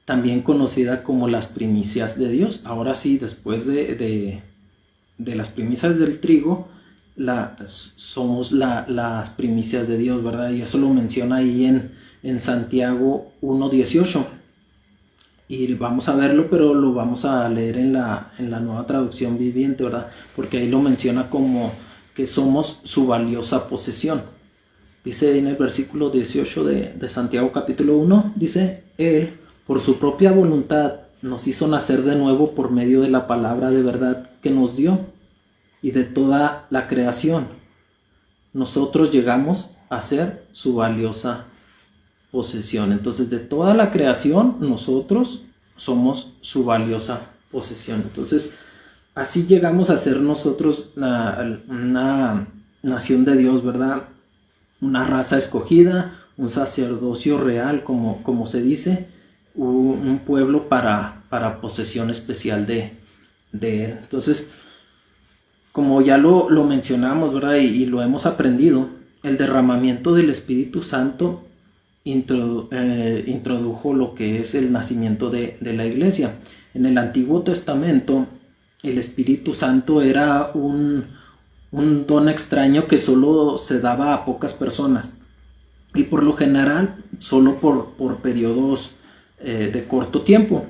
Speaker 1: también conocida como las primicias de Dios. Ahora sí, después de las primicias del trigo, somos las primicias de Dios, ¿verdad? Y eso lo menciona ahí en Santiago 1:18. Y vamos a verlo, pero lo vamos a leer en la Nueva Traducción Viviente, ¿verdad? Porque ahí lo menciona como que somos su valiosa posesión. Dice en el versículo 18 de Santiago capítulo 1, dice, Él, por su propia voluntad, nos hizo nacer de nuevo por medio de la palabra de verdad que nos dio, y de toda la creación. Nosotros llegamos a ser su valiosa posesión. Entonces, de toda la creación, nosotros somos su valiosa posesión. Entonces, así llegamos a ser nosotros una nación de Dios, ¿verdad? Una raza escogida, un sacerdocio real, como se dice, un pueblo para posesión especial de Él. Entonces, como ya lo mencionamos, ¿verdad? Y lo hemos aprendido, el derramamiento del Espíritu Santo introdujo lo que es el nacimiento de la iglesia. En el Antiguo Testamento, el Espíritu Santo era un don extraño que solo se daba a pocas personas, y por lo general solo por periodos de corto tiempo.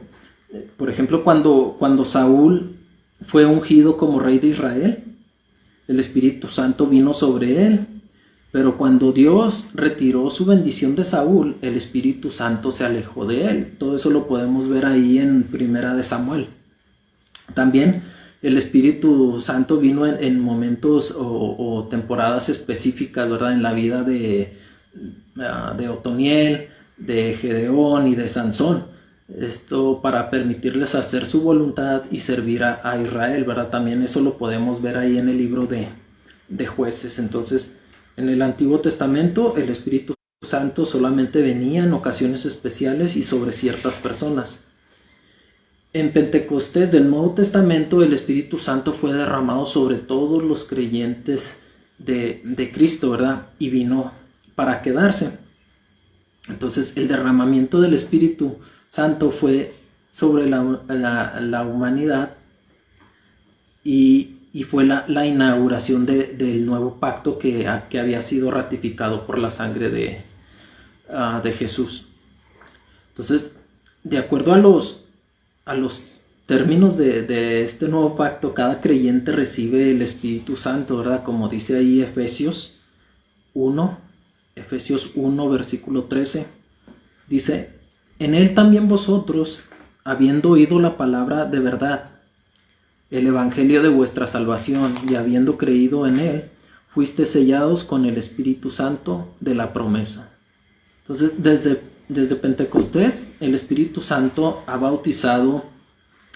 Speaker 1: Por ejemplo, cuando Saúl fue ungido como rey de Israel, el Espíritu Santo vino sobre él, pero cuando Dios retiró su bendición de Saúl, el Espíritu Santo se alejó de él. Todo eso lo podemos ver ahí en Primera de Samuel. También el Espíritu Santo vino en momentos o temporadas específicas, ¿verdad? En la vida de Otoniel, de Gedeón y de Sansón. Esto para permitirles hacer su voluntad y servir a Israel, ¿verdad? También eso lo podemos ver ahí en el libro de Jueces. Entonces, en el Antiguo Testamento, el Espíritu Santo solamente venía en ocasiones especiales y sobre ciertas personas. En Pentecostés del Nuevo Testamento, el Espíritu Santo fue derramado sobre todos los creyentes de Cristo, ¿verdad? Y vino para quedarse. Entonces, el derramamiento del Espíritu Santo fue sobre la humanidad y fue la inauguración del nuevo pacto que había sido ratificado por la sangre de Jesús. Entonces, de acuerdo a los términos de este nuevo pacto, cada creyente recibe el Espíritu Santo, ¿verdad? Como dice ahí Efesios 1, versículo 13, dice, en él también vosotros, habiendo oído la palabra de verdad, el evangelio de vuestra salvación, y habiendo creído en él, fuisteis sellados con el Espíritu Santo de la promesa. Entonces, desde Pentecostés, el Espíritu Santo ha bautizado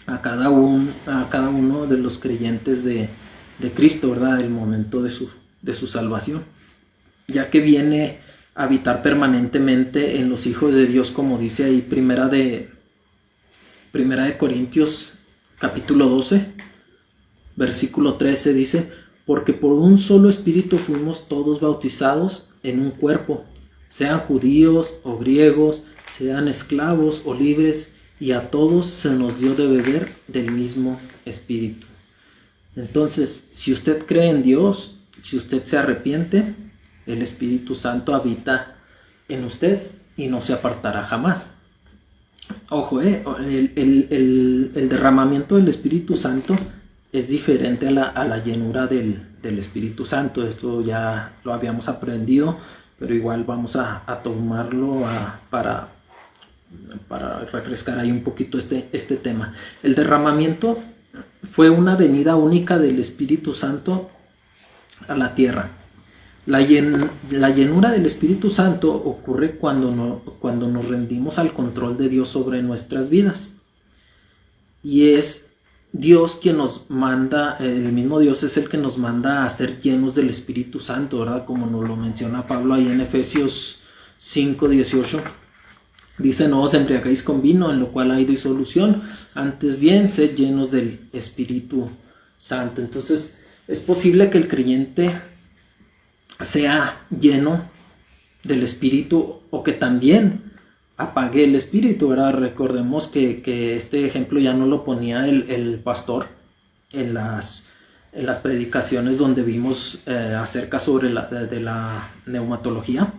Speaker 1: a cada uno de los creyentes de Cristo, ¿verdad? El momento de su salvación, ya que viene a habitar permanentemente en los hijos de Dios, como dice ahí Primera de Corintios capítulo 12, versículo 13, dice, porque por un solo espíritu fuimos todos bautizados en un cuerpo, sean judíos o griegos, sean esclavos o libres, y a todos se nos dio de beber del mismo espíritu. Entonces, si usted cree en Dios, si usted se arrepiente, el Espíritu Santo habita en usted y no se apartará jamás. Ojo, el derramamiento del Espíritu Santo es diferente a la llenura del Espíritu Santo. Esto ya lo habíamos aprendido, pero igual vamos a tomarlo para refrescar ahí un poquito este tema. El derramamiento fue una venida única del Espíritu Santo a la tierra. La llenura del Espíritu Santo ocurre cuando nos rendimos al control de Dios sobre nuestras vidas. Y es Dios quien nos manda, el mismo Dios es el que nos manda a ser llenos del Espíritu Santo, ¿verdad? Como nos lo menciona Pablo ahí en Efesios 5:18. Dice: no os embriaguéis con vino, en lo cual hay disolución, antes bien sed llenos del Espíritu Santo. Entonces es posible que el creyente sea lleno del Espíritu o que también apague el Espíritu, ¿verdad? Recordemos que este ejemplo ya no lo ponía el pastor en las predicaciones donde vimos acerca sobre de la neumatología.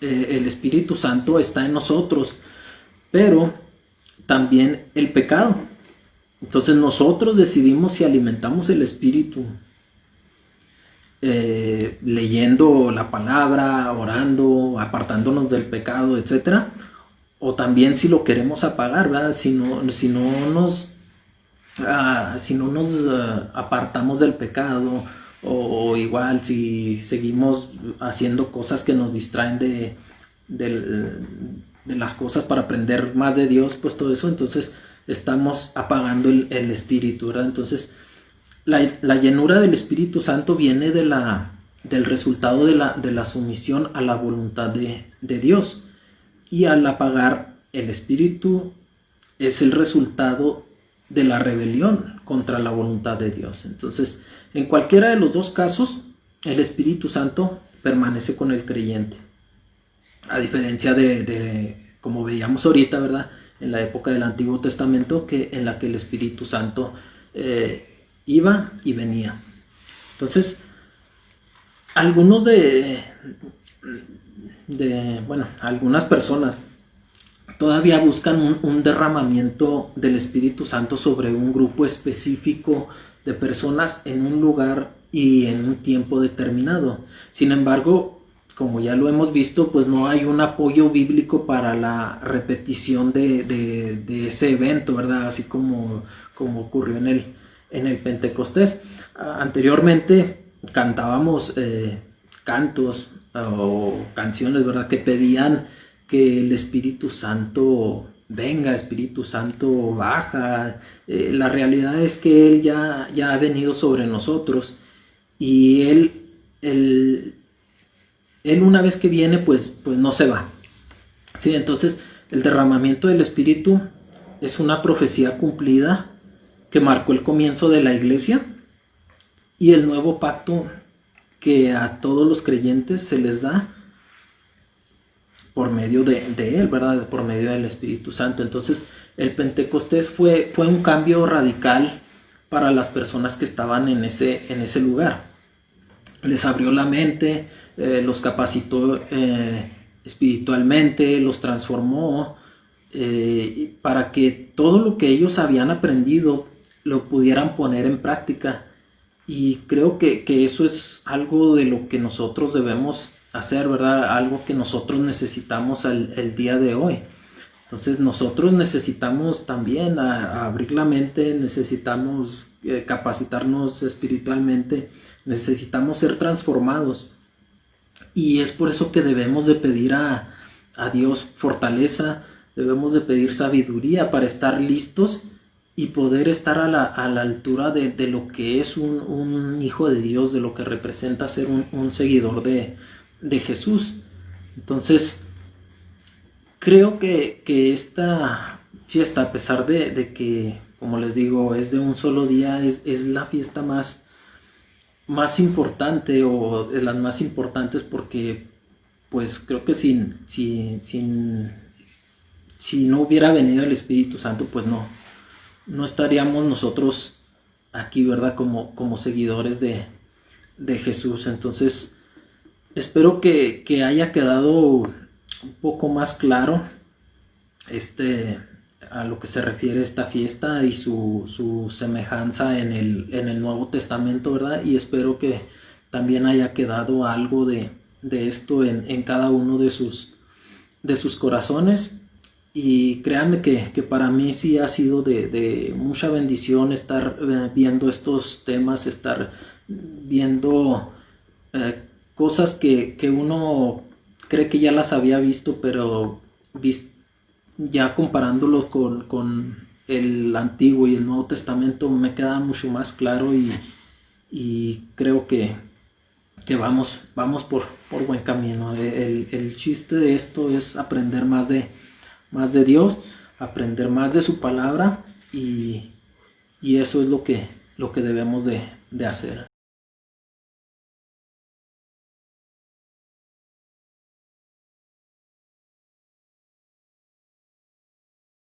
Speaker 1: El Espíritu Santo está en nosotros, pero también el pecado. Entonces nosotros decidimos si alimentamos el Espíritu leyendo la palabra, orando, apartándonos del pecado, etcétera, o también si lo queremos apagar, ¿verdad? Si no nos apartamos del pecado, o igual si seguimos haciendo cosas que nos distraen de las cosas para aprender más de Dios, pues todo eso, entonces estamos apagando el Espíritu, ¿verdad? Entonces la llenura del Espíritu Santo viene del resultado de la sumisión a la voluntad de Dios, y al apagar el Espíritu es el resultado de la rebelión contra la voluntad de Dios. Entonces, en cualquiera de los dos casos, el Espíritu Santo permanece con el creyente, a diferencia de como veíamos ahorita, ¿verdad?, en la época del Antiguo Testamento, en la que el Espíritu Santo iba y venía. Entonces, algunos algunas personas todavía buscan un derramamiento del Espíritu Santo sobre un grupo específico de personas en un lugar y en un tiempo determinado. Sin embargo, como ya lo hemos visto, pues no hay un apoyo bíblico para la repetición de ese evento, ¿verdad? Así como ocurrió en el Pentecostés. Anteriormente cantábamos cantos o canciones, ¿verdad?, que pedían que el Espíritu Santo venga, Espíritu Santo baja. La realidad es que Él ya ha venido sobre nosotros, y Él una vez que viene, pues no se va. Sí, entonces el derramamiento del Espíritu es una profecía cumplida que marcó el comienzo de la iglesia y el nuevo pacto que a todos los creyentes se les da por medio de Él, ¿verdad? Por medio del Espíritu Santo. Entonces el Pentecostés fue un cambio radical para las personas que estaban en ese lugar. Les abrió la mente, los capacitó espiritualmente, los transformó, para que todo lo que ellos habían aprendido lo pudieran poner en práctica. Y creo que eso es algo de lo que nosotros debemos hacer, ¿verdad? Algo que nosotros necesitamos el día de hoy. Entonces nosotros necesitamos también abrir la mente, necesitamos capacitarnos espiritualmente, necesitamos ser transformados. Y es por eso que debemos de pedir a Dios fortaleza, debemos de pedir sabiduría para estar listos y poder estar a la altura de lo que es un hijo de Dios, de lo que representa ser un seguidor de Jesús. Entonces, creo que esta fiesta, a pesar de que, como les digo, es de un solo día, es la fiesta más importante, o de las más importantes, porque pues creo que si no hubiera venido el Espíritu Santo, pues no estaríamos nosotros aquí, ¿verdad?, como seguidores de Jesús. Entonces espero que haya quedado un poco más claro a lo que se refiere esta fiesta y su semejanza en el Nuevo Testamento, ¿verdad? Y espero que también haya quedado algo de esto en cada uno de sus corazones. Y créanme que para mí sí ha sido de mucha bendición estar viendo estos temas, estar viendo cosas que uno cree que ya las había visto, pero ya comparándolos con el Antiguo y el Nuevo Testamento me queda mucho más claro, y creo que que vamos por buen camino. El chiste de esto es aprender más de Dios, aprender más de su palabra, y eso es lo que debemos de hacer.